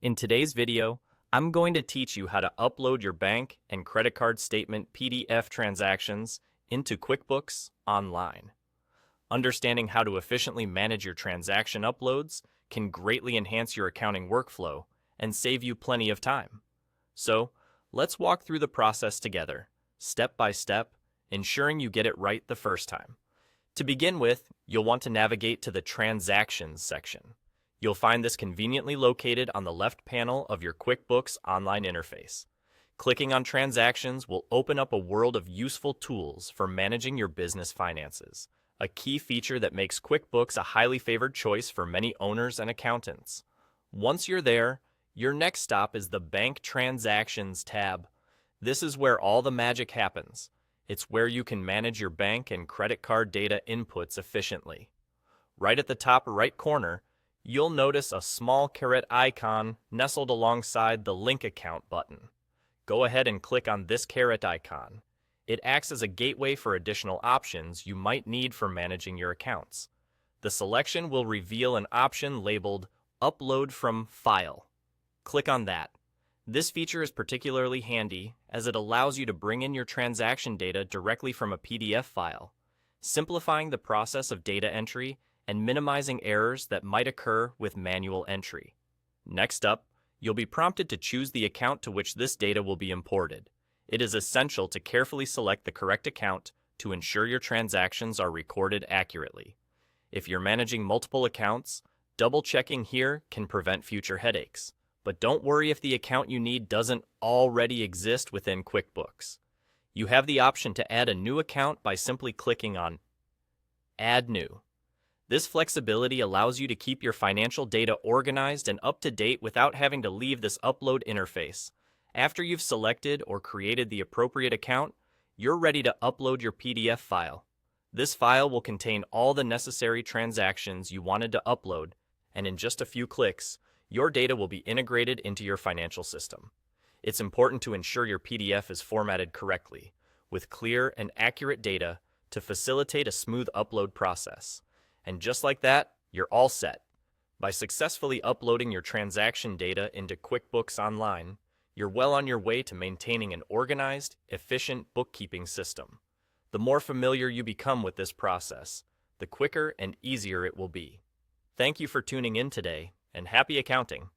In today's video, I'm going to teach you how to upload your bank and credit card statement PDF transactions into QuickBooks Online. Understanding how to efficiently manage your transaction uploads can greatly enhance your accounting workflow and save you plenty of time. So, let's walk through the process together, step by step, ensuring you get it right the first time. To begin with, you'll want to navigate to the Transactions section. You'll find this conveniently located on the left panel of your QuickBooks Online interface. Clicking on Transactions will open up a world of useful tools for managing your business finances, a key feature that makes QuickBooks a highly favored choice for many owners and accountants. Once you're there, your next stop is the Bank Transactions tab. This is where all the magic happens. It's where you can manage your bank and credit card data inputs efficiently. Right at the top right corner, you'll notice a small caret icon nestled alongside the Link Account button. Go ahead and click on this caret icon. It acts as a gateway for additional options you might need for managing your accounts. The selection will reveal an option labeled Upload from File. Click on that. This feature is particularly handy as it allows you to bring in your transaction data directly from a PDF file, simplifying the process of data entry and minimizing errors that might occur with manual entry. Next up, you'll be prompted to choose the account to which this data will be imported. It is essential to carefully select the correct account to ensure your transactions are recorded accurately. If you're managing multiple accounts, double-checking here can prevent future headaches. But don't worry if the account you need doesn't already exist within QuickBooks. You have the option to add a new account by simply clicking on Add New. This flexibility allows you to keep your financial data organized and up to date without having to leave this upload interface. After you've selected or created the appropriate account, you're ready to upload your PDF file. This file will contain all the necessary transactions you wanted to upload, and in just a few clicks, your data will be integrated into your financial system. It's important to ensure your PDF is formatted correctly, with clear and accurate data to facilitate a smooth upload process. And just like that, you're all set. By successfully uploading your transaction data into QuickBooks Online, you're well on your way to maintaining an organized, efficient bookkeeping system. The more familiar you become with this process, the quicker and easier it will be. Thank you for tuning in today, and happy accounting!